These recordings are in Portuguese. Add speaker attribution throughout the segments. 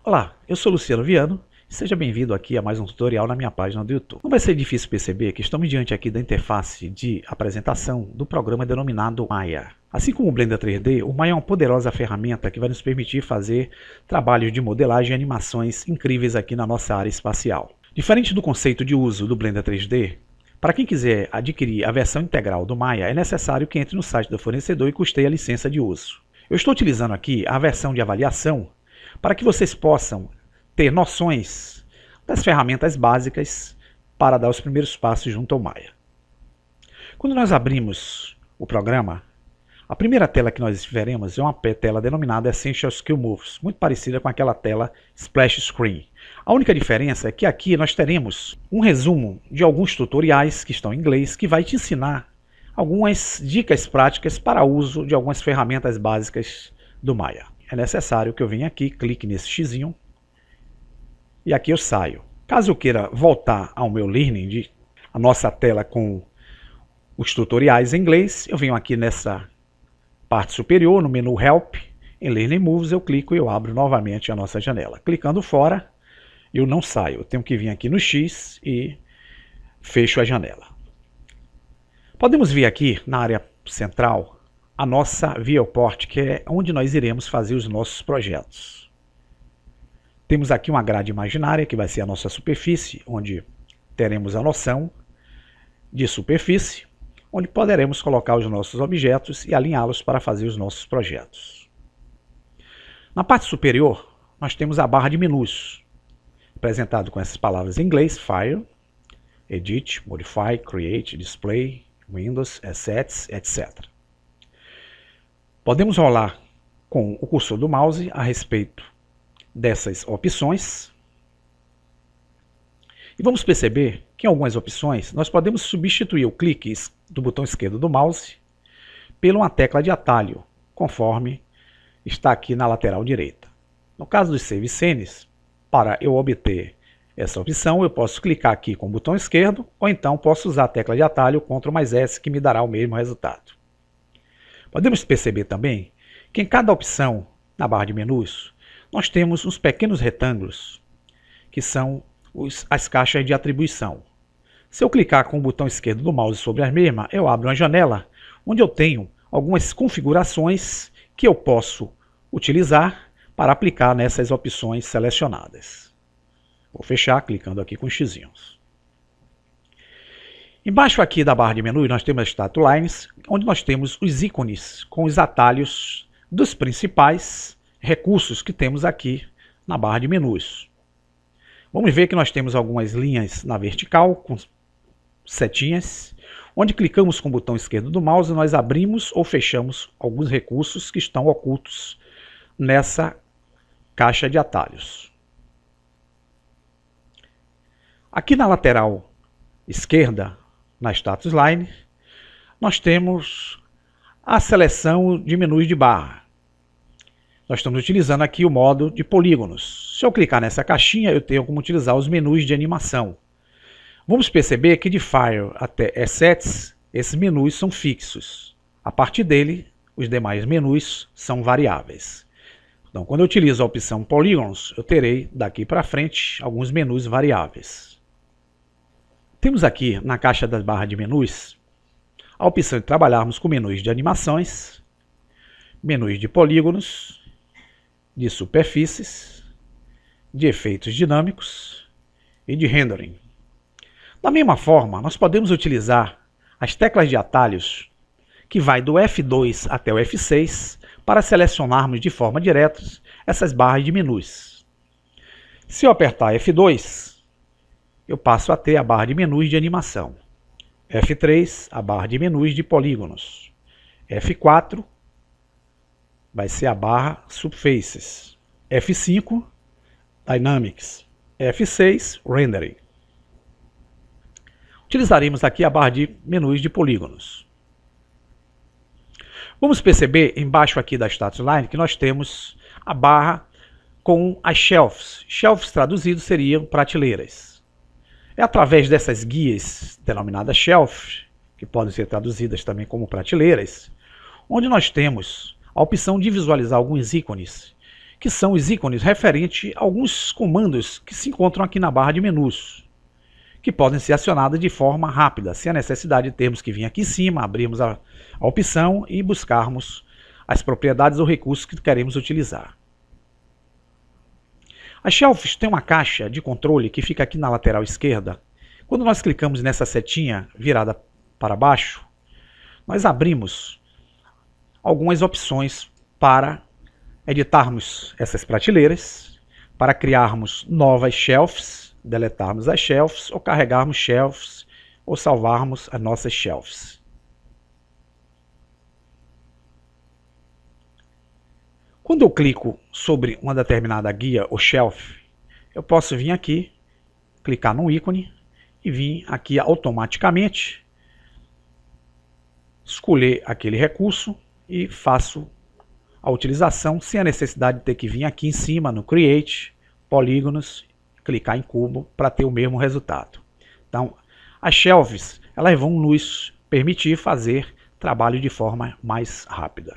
Speaker 1: Olá, eu sou Luciano Viano e seja bem-vindo aqui a mais um tutorial na minha página do YouTube. Não vai ser difícil perceber que estamos diante aqui da interface de apresentação do programa denominado Maya. Assim como o Blender 3D, o Maya é uma poderosa ferramenta que vai nos permitir fazer trabalhos de modelagem e animações incríveis aqui na nossa área espacial. Diferente do conceito de uso do Blender 3D, para quem quiser adquirir a versão integral do Maya, é necessário que entre no site do fornecedor e custeie a licença de uso. Eu estou utilizando aqui a versão de avaliação para que vocês possam ter noções das ferramentas básicas para dar os primeiros passos junto ao Maya. Quando nós abrimos o programa, a primeira tela que nós veremos é uma tela denominada Essential Skill Moves, muito parecida com aquela tela Splash Screen. A única diferença é que aqui nós teremos um resumo de alguns tutoriais que estão em inglês, que vai te ensinar algumas dicas práticas para o uso de algumas ferramentas básicas do Maya. É necessário que eu venha aqui, clique nesse xizinho e aqui eu saio. Caso eu queira voltar ao meu Learning, a nossa tela com os tutoriais em inglês, eu venho aqui nessa parte superior, no menu Help, em Learning Moves, eu clico e eu abro novamente a nossa janela. Clicando fora, eu não saio. Eu tenho que vir aqui no X e fecho a janela. Podemos vir aqui na área central a nossa viewport, que é onde nós iremos fazer os nossos projetos. Temos aqui uma grade imaginária, que vai ser a nossa superfície, onde teremos a noção de superfície, onde poderemos colocar os nossos objetos e alinhá-los para fazer os nossos projetos. Na parte superior, nós temos a barra de menus, apresentado com essas palavras em inglês: File, Edit, Modify, Create, Display, Windows, Assets, etc. Podemos rolar com o cursor do mouse a respeito dessas opções. E vamos perceber que em algumas opções nós podemos substituir o clique do botão esquerdo do mouse por uma tecla de atalho, conforme está aqui na lateral direita. No caso dos Save Scenes, para eu obter essa opção, eu posso clicar aqui com o botão esquerdo, ou então posso usar a tecla de atalho Ctrl mais S, que me dará o mesmo resultado. Podemos perceber também que em cada opção, na barra de menus, nós temos uns pequenos retângulos, que são as caixas de atribuição. Se eu clicar com o botão esquerdo do mouse sobre as mesmas, eu abro uma janela onde eu tenho algumas configurações que eu posso utilizar para aplicar nessas opções selecionadas. Vou fechar clicando aqui com os xizinhos. Embaixo aqui da barra de menu nós temos as Status Lines, onde nós temos os ícones com os atalhos dos principais recursos que temos aqui na barra de menus. Vamos ver que nós temos algumas linhas na vertical com setinhas, onde clicamos com o botão esquerdo do mouse, nós abrimos ou fechamos alguns recursos que estão ocultos nessa caixa de atalhos. Aqui na lateral esquerda, na Status Line, nós temos a seleção de menus de barra. Nós estamos utilizando aqui o modo de polígonos. Se eu clicar nessa caixinha, eu tenho como utilizar os menus de animação. Vamos perceber que de File até Assets, esses menus são fixos. A partir dele, os demais menus são variáveis. Então, quando eu utilizo a opção Polygons, eu terei daqui para frente alguns menus variáveis. Temos aqui na caixa das barras de menus a opção de trabalharmos com menus de animações, menus de polígonos, de superfícies, de efeitos dinâmicos e de rendering. Da mesma forma, nós podemos utilizar as teclas de atalhos que vai do F2 até o F6 para selecionarmos de forma direta essas barras de menus. Se eu apertar F2, eu passo a ter a barra de menus de animação. F3, a barra de menus de polígonos. F4 vai ser a barra Subfaces. F5, Dynamics. F6, Rendering. Utilizaremos aqui a barra de menus de polígonos. Vamos perceber embaixo aqui da Status Line que nós temos a barra com as shelves. Shelves traduzidos seriam prateleiras. É através dessas guias denominadas shelf, que podem ser traduzidas também como prateleiras, onde nós temos a opção de visualizar alguns ícones que são os ícones referentes a alguns comandos que se encontram aqui na barra de menus, que podem ser acionados de forma rápida, sem a necessidade de termos que vir aqui em cima, abrirmos a opção e buscarmos as propriedades ou recursos que queremos utilizar. As shelves têm uma caixa de controle que fica aqui na lateral esquerda. Quando nós clicamos nessa setinha virada para baixo, nós abrimos algumas opções para editarmos essas prateleiras, para criarmos novas shelves, deletarmos as shelves, ou carregarmos shelves, ou salvarmos as nossas shelves. Quando eu clico sobre uma determinada guia ou shelf, eu posso vir aqui, clicar no ícone e vir aqui automaticamente, escolher aquele recurso e faço a utilização sem a necessidade de ter que vir aqui em cima no Create, Polígonos, clicar em cubo para ter o mesmo resultado. Então, as shelves elas vão nos permitir fazer trabalho de forma mais rápida.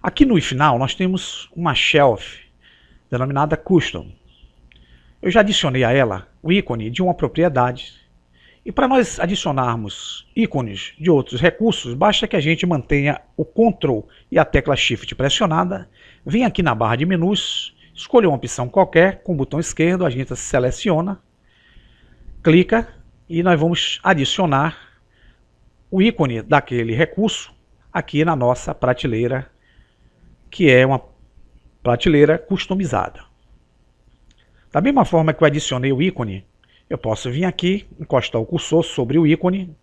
Speaker 1: Aqui no final nós temos uma shelf denominada Custom. Eu já adicionei a ela o ícone de uma propriedade. E para nós adicionarmos ícones de outros recursos, basta que a gente mantenha o Ctrl e a tecla Shift pressionada, vem aqui na barra de menus, escolha uma opção qualquer, com o botão esquerdo a gente seleciona, clica e nós vamos adicionar o ícone daquele recurso aqui na nossa prateleira, que é uma prateleira customizada. Da mesma forma que eu adicionei o ícone, eu posso vir aqui, encostar o cursor sobre o ícone,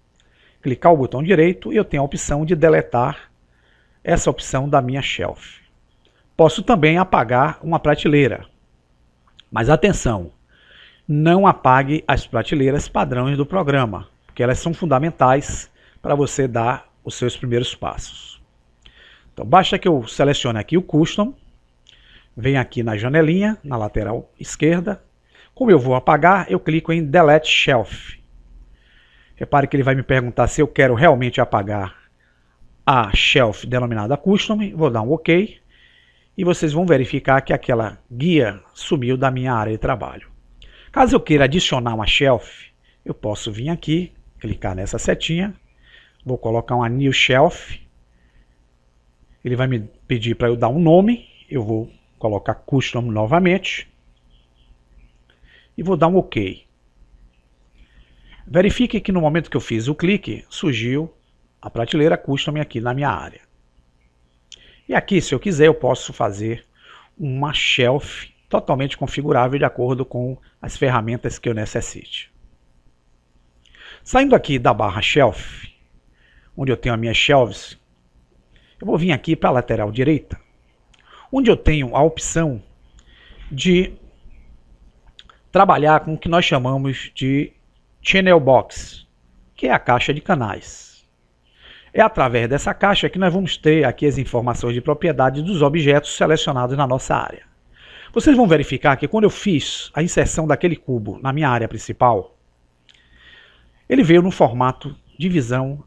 Speaker 1: clicar o botão direito e eu tenho a opção de deletar essa opção da minha shelf. Posso também apagar uma prateleira. Mas atenção, não apague as prateleiras padrões do programa, porque elas são fundamentais para você dar os seus primeiros passos. Então basta que eu selecione aqui o Custom, venho aqui na janelinha, na lateral esquerda. Como eu vou apagar, eu clico em Delete Shelf. Repare que ele vai me perguntar se eu quero realmente apagar a shelf denominada Custom. Vou dar um OK. E vocês vão verificar que aquela guia sumiu da minha área de trabalho. Caso eu queira adicionar uma shelf, eu posso vir aqui, clicar nessa setinha. Vou colocar uma New Shelf. Ele vai me pedir para eu dar um nome. Eu vou colocar Custom novamente. E vou dar um OK. Verifique que no momento que eu fiz o clique, surgiu a prateleira Custom aqui na minha área. E aqui, se eu quiser, eu posso fazer uma shelf totalmente configurável de acordo com as ferramentas que eu necessite. Saindo aqui da barra Shelf, onde eu tenho as minhas shelves, eu vou vir aqui para a lateral direita, onde eu tenho a opção de trabalhar com o que nós chamamos de Channel Box, que é a caixa de canais. É através dessa caixa que nós vamos ter aqui as informações de propriedade dos objetos selecionados na nossa área. Vocês vão verificar que quando eu fiz a inserção daquele cubo na minha área principal, ele veio no formato de visão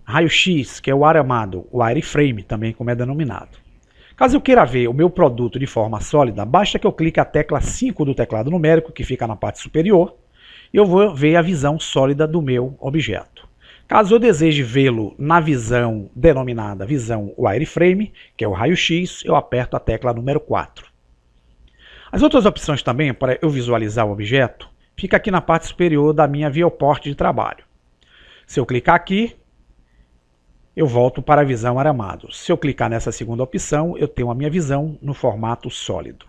Speaker 1: raio-x, que é o aramado, o wireframe também como é denominado. Caso eu queira ver o meu produto de forma sólida, basta que eu clique a tecla 5 do teclado numérico, que fica na parte superior, e eu vou ver a visão sólida do meu objeto. Caso eu deseje vê-lo na visão denominada visão wireframe, que é o raio-x, eu aperto a tecla número 4. As outras opções também para eu visualizar o objeto, fica aqui na parte superior da minha viewport de trabalho. Se eu clicar aqui, eu volto para a visão aramado. Se eu clicar nessa segunda opção, eu tenho a minha visão no formato sólido.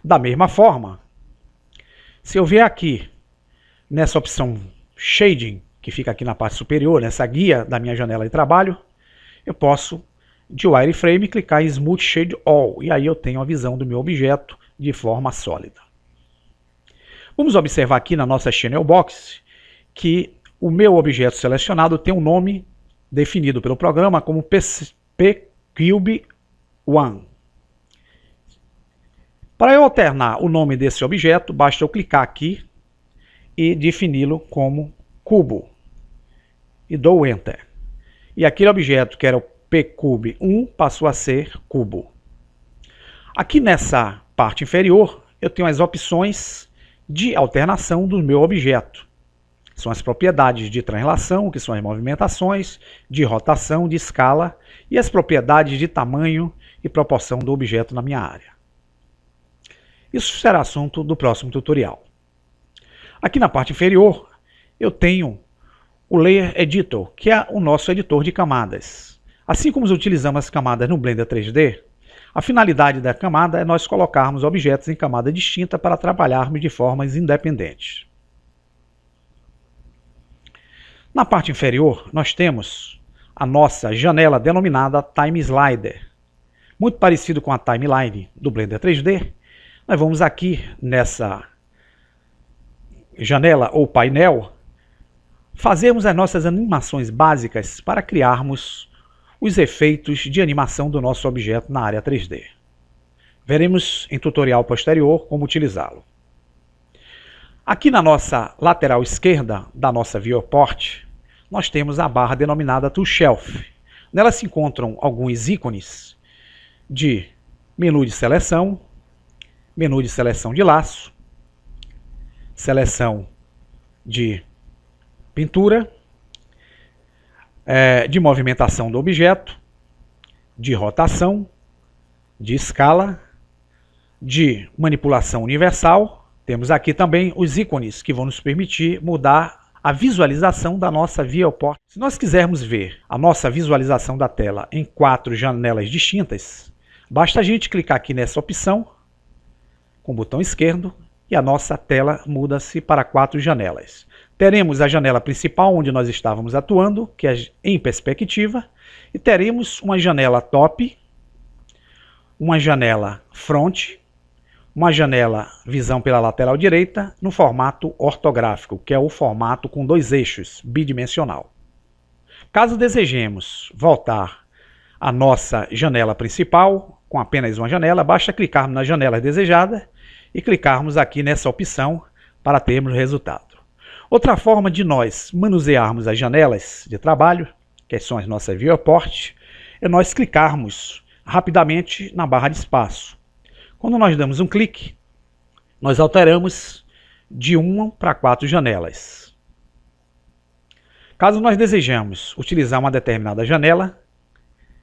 Speaker 1: Da mesma forma, se eu vier aqui nessa opção Shading, que fica aqui na parte superior, nessa guia da minha janela de trabalho, eu posso, de wireframe, clicar em Smooth Shade All, e aí eu tenho a visão do meu objeto de forma sólida. Vamos observar aqui na nossa Channel Box que o meu objeto selecionado tem um nome definido pelo programa como PCube1. Para eu alternar o nome desse objeto, basta eu clicar aqui e defini-lo como cubo. E dou Enter. E aquele objeto que era o PCube1 passou a ser cubo. Aqui nessa parte inferior, eu tenho as opções de alternação do meu objeto. São as propriedades de translação, que são as movimentações, de rotação, de escala, e as propriedades de tamanho e proporção do objeto na minha área. Isso será assunto do próximo tutorial. Aqui na parte inferior, eu tenho o Layer Editor, que é o nosso editor de camadas. Assim como utilizamos as camadas no Blender 3D, a finalidade da camada é nós colocarmos objetos em camada distinta para trabalharmos de formas independentes. Na parte inferior, nós temos a nossa janela denominada Time Slider. Muito parecido com a Timeline do Blender 3D, nós vamos aqui nessa janela ou painel fazermos as nossas animações básicas para criarmos os efeitos de animação do nosso objeto na área 3D. Veremos em tutorial posterior como utilizá-lo. Aqui na nossa lateral esquerda da nossa viewport, nós temos a barra denominada Tool Shelf. Nela se encontram alguns ícones de menu de seleção de laço, seleção de pintura, de movimentação do objeto, de rotação, de escala, de manipulação universal. Temos aqui também os ícones que vão nos permitir mudar a visualização da nossa viewport. Se nós quisermos ver a nossa visualização da tela em 4 janelas distintas, basta a gente clicar aqui nessa opção com o botão esquerdo e a nossa tela muda-se para 4 janelas. Teremos a janela principal onde nós estávamos atuando, que é em perspectiva, e teremos uma janela top, uma janela front, uma janela visão pela lateral direita no formato ortográfico, que é o formato com 2 eixos, bidimensional. Caso desejemos voltar à nossa janela principal, com apenas uma janela, basta clicarmos na janela desejada e clicarmos aqui nessa opção para termos o resultado. Outra forma de nós manusearmos as janelas de trabalho, que são as nossas viewport, é nós clicarmos rapidamente na barra de espaço. Quando nós damos um clique, nós alteramos de 1 para 4 janelas. Caso nós desejamos utilizar uma determinada janela,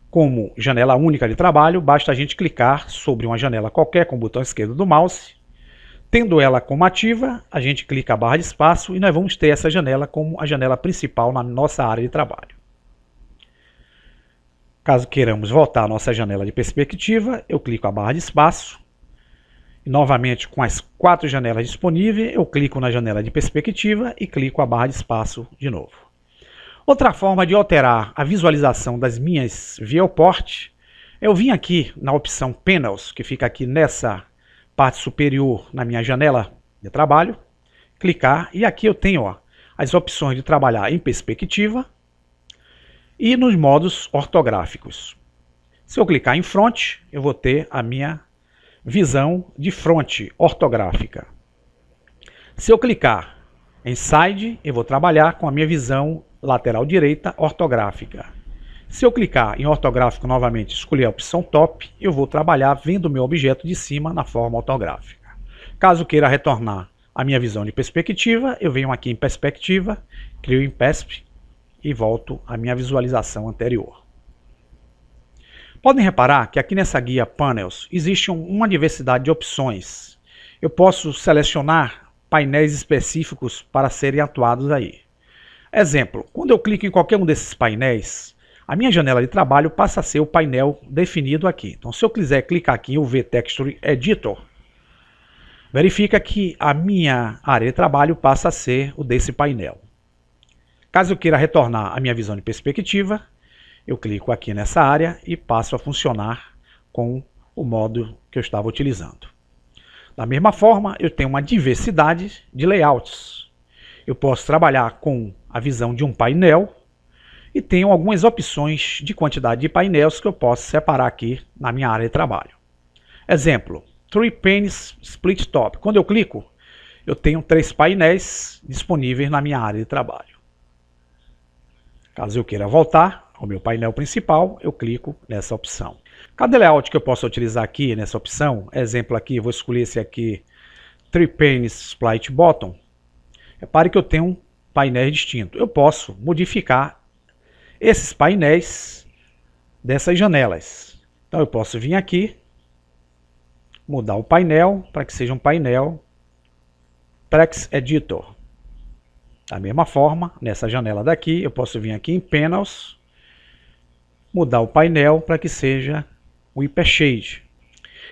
Speaker 1: como janela única de trabalho, basta a gente clicar sobre uma janela qualquer com o botão esquerdo do mouse. Tendo ela como ativa, a gente clica a barra de espaço e nós vamos ter essa janela como a janela principal na nossa área de trabalho. Caso queiramos voltar à nossa janela de perspectiva, eu clico a barra de espaço. E novamente, com as 4 janelas disponíveis, eu clico na janela de perspectiva e clico a barra de espaço de novo. Outra forma de alterar a visualização das minhas viewport, eu vim aqui na opção Panels, que fica aqui nessa parte superior na minha janela de trabalho, clicar e aqui eu tenho as opções de trabalhar em perspectiva e nos modos ortográficos. Se eu clicar em Front, eu vou ter a minha visão de front ortográfica. Se eu clicar em Side, eu vou trabalhar com a minha visão lateral direita ortográfica. Se eu clicar em ortográfico novamente e escolher a opção Top, eu vou trabalhar vendo o meu objeto de cima na forma ortográfica. Caso queira retornar a minha visão de perspectiva, eu venho aqui em Perspectiva, crio em Persp e volto à minha visualização anterior. Podem reparar que aqui nessa guia Panels existe uma diversidade de opções. Eu posso selecionar painéis específicos para serem atuados aí. Exemplo, quando eu clico em qualquer um desses painéis, a minha janela de trabalho passa a ser o painel definido aqui. Então, se eu quiser clicar aqui em UV Texture Editor, verifica que a minha área de trabalho passa a ser o desse painel. Caso eu queira retornar a minha visão de perspectiva, eu clico aqui nessa área e passo a funcionar com o modo que eu estava utilizando. Da mesma forma, eu tenho uma diversidade de layouts. Eu posso trabalhar com a visão de um painel e tenho algumas opções de quantidade de painéis que eu posso separar aqui na minha área de trabalho. Exemplo, 3 Panes Split Top. Quando eu clico, eu tenho 3 painéis disponíveis na minha área de trabalho. Caso eu queira voltar ao meu painel principal, eu clico nessa opção. Cada layout que eu posso utilizar aqui nessa opção, exemplo aqui, eu vou escolher esse aqui, Three Panes Split Bottom. Repare que eu tenho painéis distintos. Eu posso modificar esses painéis dessas janelas. Então eu posso vir aqui, mudar o painel para que seja um painel Text Editor. Da mesma forma, nessa janela daqui, eu posso vir aqui em Panels, mudar o painel para que seja o Hypershade.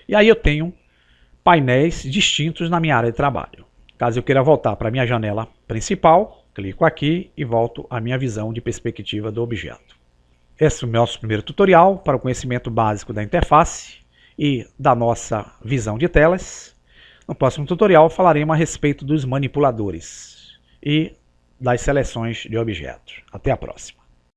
Speaker 1: E aí eu tenho painéis distintos na minha área de trabalho. Caso eu queira voltar para a minha janela principal, clico aqui e volto à minha visão de perspectiva do objeto. Esse é o nosso primeiro tutorial para o conhecimento básico da interface e da nossa visão de telas. No próximo tutorial falaremos a respeito dos manipuladores e das seleções de objetos. Até a próxima.